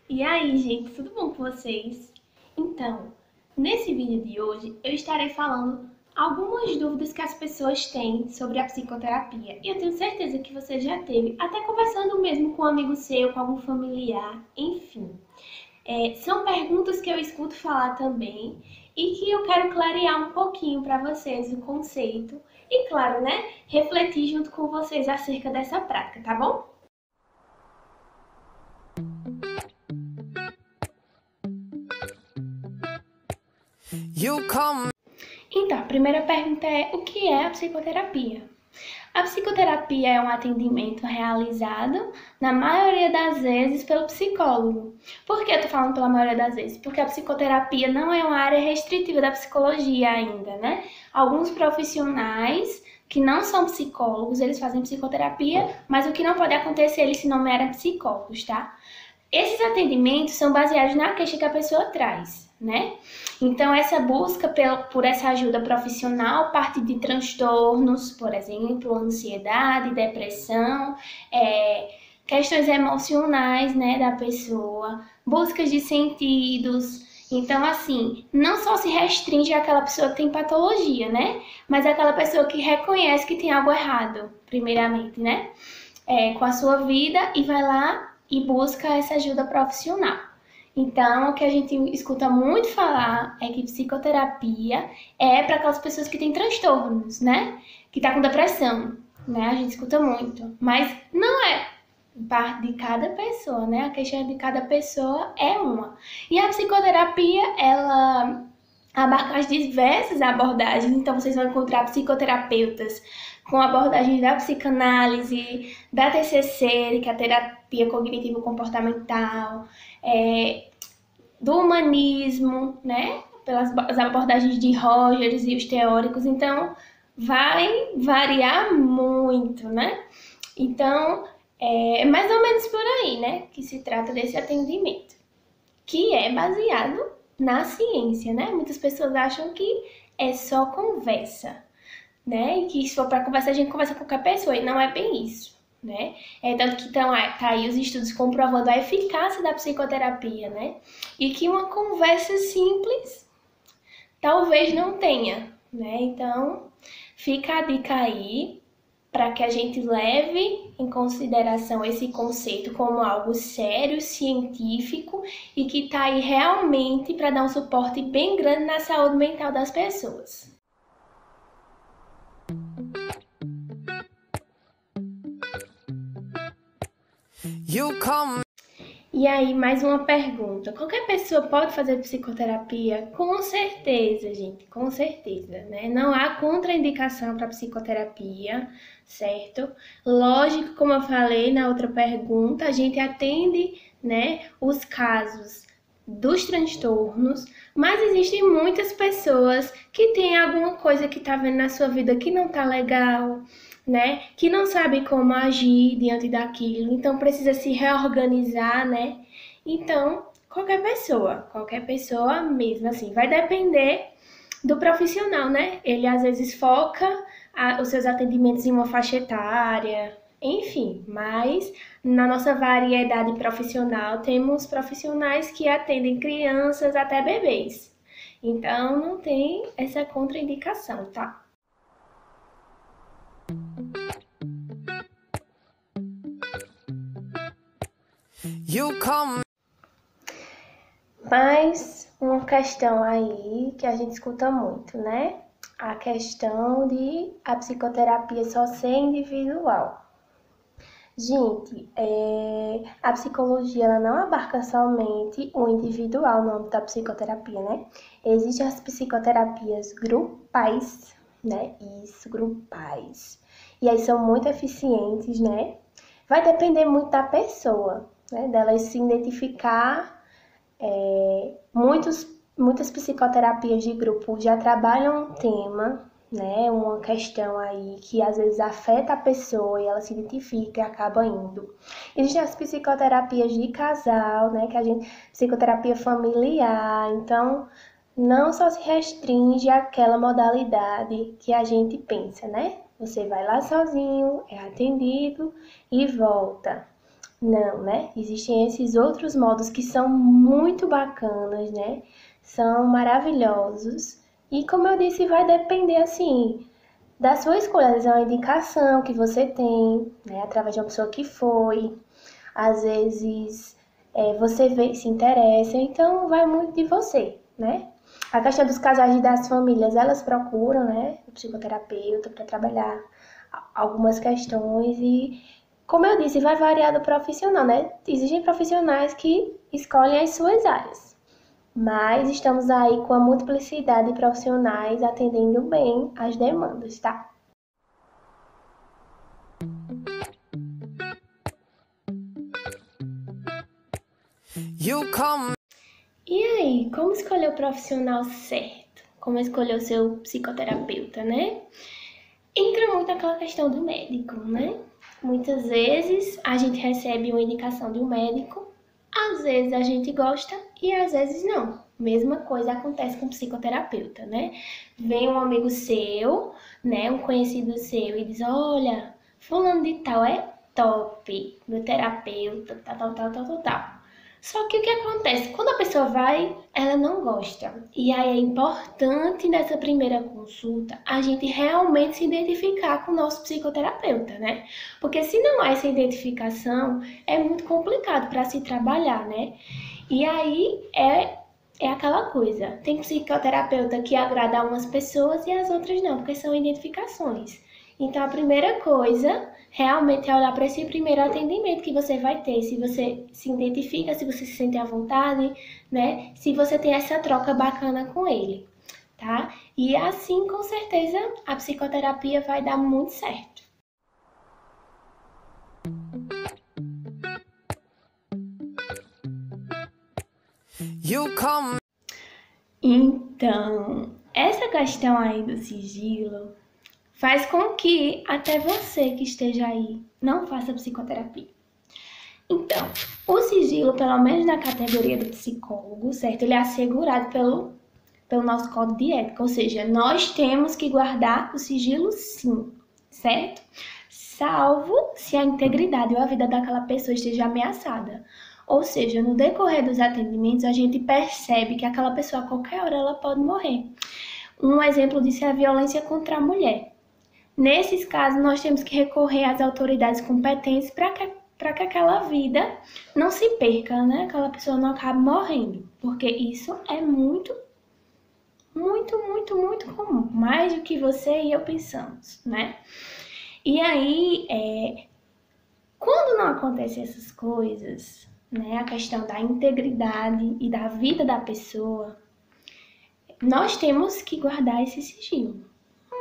E aí, gente, tudo bom com vocês? Então, nesse vídeo de hoje eu estarei falando algumas dúvidas que as pessoas têm sobre a psicoterapia. E eu tenho certeza que você já teve, até conversando mesmo com um amigo seu, com algum familiar, enfim. São perguntas que eu escuto falar também e que eu quero clarear um pouquinho para vocês o conceito e, claro, né, refletir junto com vocês acerca dessa prática, tá bom? Então, a primeira pergunta é: o que é a psicoterapia? A psicoterapia é um atendimento realizado, na maioria das vezes, pelo psicólogo. Por que eu tô falando pela maioria das vezes? Porque a psicoterapia não é uma área restritiva da psicologia ainda, né? Alguns profissionais que não são psicólogos, eles fazem psicoterapia, mas o que não pode acontecer, eles se nomearem psicólogos, tá? Esses atendimentos são baseados na queixa que a pessoa traz, né? Então, essa busca por essa ajuda profissional parte de transtornos, por exemplo, ansiedade, depressão, questões emocionais, né, da pessoa, buscas de sentidos. Então, assim, não só se restringe àquela pessoa que tem patologia, né? Mas àquela pessoa que reconhece que tem algo errado, primeiramente, né? Com a sua vida e vai lá e busca essa ajuda profissional. Então, o que a gente escuta muito falar é que psicoterapia é para aquelas pessoas que têm transtornos, né? Que tá com depressão, né? A gente escuta muito, mas não é parte de cada pessoa, né? A questão de cada pessoa é uma. E a psicoterapia, ela abarca as diversas abordagens, então vocês vão encontrar psicoterapeutas com abordagens da psicanálise, da TCC, que é a terapia cognitivo-comportamental, do humanismo, né? Pelas abordagens de Rogers e os teóricos, então vai variar muito, né? Então, é mais ou menos por aí, né? Que se trata desse atendimento, que é baseado na ciência, né? Muitas pessoas acham que é só conversa, né? E que se for para conversar, a gente conversa com qualquer pessoa, e não é bem isso, né? Tanto que tá aí os estudos comprovando a eficácia da psicoterapia, né? E que uma conversa simples talvez não tenha, né? Então, fica a dica aí para que a gente leve em consideração esse conceito como algo sério, científico e que tá aí realmente para dar um suporte bem grande na saúde mental das pessoas. E aí, mais uma pergunta. Qualquer pessoa pode fazer psicoterapia? Com certeza, gente, com certeza, né? Não há contraindicação para psicoterapia, certo? Lógico, como eu falei na outra pergunta, a gente atende, né, os casos dos transtornos, mas existem muitas pessoas que têm alguma coisa que tá vendo na sua vida que não tá legal, né? Que não sabe como agir diante daquilo, então precisa se reorganizar, né? Então, qualquer pessoa mesmo, assim, vai depender do profissional, né? Ele às vezes foca os seus atendimentos em uma faixa etária, enfim, mas na nossa variedade profissional temos profissionais que atendem crianças até bebês. Então, não tem essa contraindicação, tá? Mas uma questão aí que a gente escuta muito, né? A questão de a psicoterapia só ser individual. Gente, a psicologia ela não abarca somente o individual no âmbito da psicoterapia, né? Existem as psicoterapias grupais, né? Isso, grupais. E aí são muito eficientes, né? Vai depender muito da pessoa, né? Dela se identificar. Muitas psicoterapias de grupo já trabalham um tema, né? Uma questão aí que às vezes afeta a pessoa e ela se identifica e acaba indo. Existem as psicoterapias de casal, né? Psicoterapia familiar. Então, não só se restringe àquela modalidade que a gente pensa, né? Você vai lá sozinho, é atendido e volta. Não, né? Existem esses outros modos que são muito bacanas, né? São maravilhosos. E como eu disse, vai depender assim da sua escolha. Às vezes é uma indicação que você tem, né? Através de uma pessoa que foi. Às vezes você vê e se interessa. Então vai muito de você, né? A questão dos casais e das famílias, elas procuram, né? O psicoterapeuta para trabalhar algumas questões e como eu disse, vai variar do profissional, né? Existem profissionais que escolhem as suas áreas, mas estamos aí com a multiplicidade de profissionais atendendo bem as demandas, tá? E aí, como escolher o profissional certo? Como escolher o seu psicoterapeuta, né? Entra muito aquela questão do médico, né? Muitas vezes a gente recebe uma indicação de um médico, às vezes a gente gosta e às vezes não. Mesma coisa acontece com o psicoterapeuta, né? Vem um amigo seu, né, um conhecido seu e diz: "Olha, fulano de tal é top, meu terapeuta, tal. Só que o que acontece? Quando a pessoa vai, ela não gosta. E aí é importante nessa primeira consulta a gente realmente se identificar com o nosso psicoterapeuta, né? Porque se não há essa identificação, é muito complicado para se trabalhar, né? E aí é aquela coisa. Tem psicoterapeuta que agrada a umas pessoas e as outras não, porque são identificações. Então a primeira coisa realmente é olhar para esse primeiro atendimento que você vai ter, se você se identifica, se você se sente à vontade, né? Se você tem essa troca bacana com ele, tá? E assim, com certeza, a psicoterapia vai dar muito certo. Então, essa questão aí do sigilo faz com que até você que esteja aí não faça psicoterapia. Então, o sigilo, pelo menos na categoria do psicólogo, certo? Ele é assegurado pelo nosso código de ética, ou seja, nós temos que guardar o sigilo sim, certo? Salvo se a integridade ou a vida daquela pessoa esteja ameaçada. Ou seja, no decorrer dos atendimentos, a gente percebe que aquela pessoa a qualquer hora ela pode morrer. Um exemplo disso é a violência contra a mulher. Nesses casos, nós temos que recorrer às autoridades competentes para que aquela vida não se perca, né? Aquela pessoa não acabe morrendo, porque isso é muito comum, mais do que você e eu pensamos, né? E aí, quando não acontecem essas coisas, né? A questão da integridade e da vida da pessoa, nós temos que guardar esse sigilo.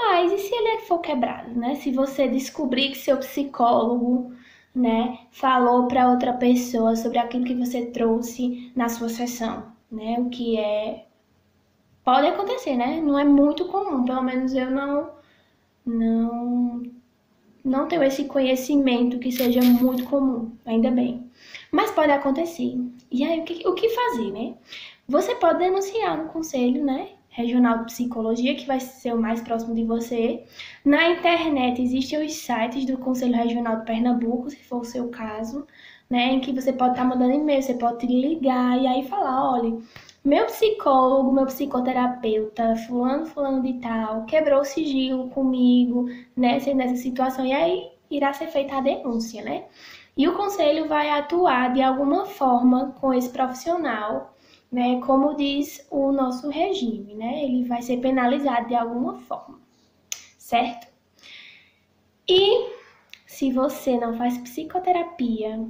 Mas e se ele for quebrado, né? Se você descobrir que seu psicólogo, né, falou para outra pessoa sobre aquilo que você trouxe na sua sessão, né? O que pode acontecer, né? Não é muito comum, pelo menos eu não tenho esse conhecimento que seja muito comum, ainda bem. Mas pode acontecer. E aí, o que fazer, né? Você pode denunciar no conselho, né? Regional de Psicologia, que vai ser o mais próximo de você. Na internet existem os sites do Conselho Regional de Pernambuco, se for o seu caso, né? Em que você pode estar mandando e-mail, você pode ligar e aí falar: olha, meu psicólogo, meu psicoterapeuta, fulano de tal, quebrou o sigilo comigo, né? Nessa situação. E aí irá ser feita a denúncia, né? E o conselho vai atuar de alguma forma com esse profissional, né, como diz o nosso regime, né? Ele vai ser penalizado de alguma forma, certo? E se você não faz psicoterapia,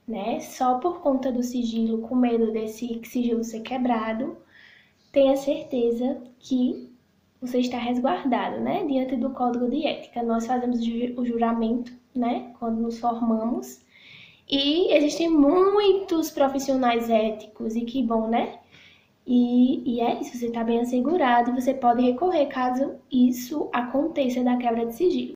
né, só por conta do sigilo, com medo desse sigilo ser quebrado, tenha certeza que você está resguardado, né, diante do código de ética. Nós fazemos o juramento, né, quando nos formamos. E existem muitos profissionais éticos, e que bom, né? E é isso, você está bem assegurado e você pode recorrer caso isso aconteça da quebra de sigilo.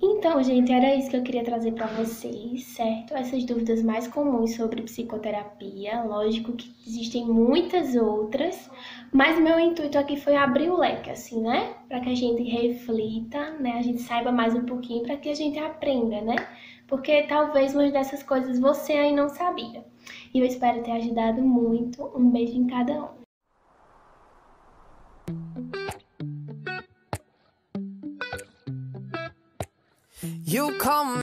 Então, gente, era isso que eu queria trazer para vocês, certo? Essas dúvidas mais comuns sobre psicoterapia. Lógico que existem muitas outras, mas meu intuito aqui foi abrir o leque, assim, né? Para que a gente reflita, né? A gente saiba mais um pouquinho, para que a gente aprenda, né? Porque talvez umas dessas coisas você aí não sabia. E eu espero ter ajudado muito. Um beijo em cada um. You come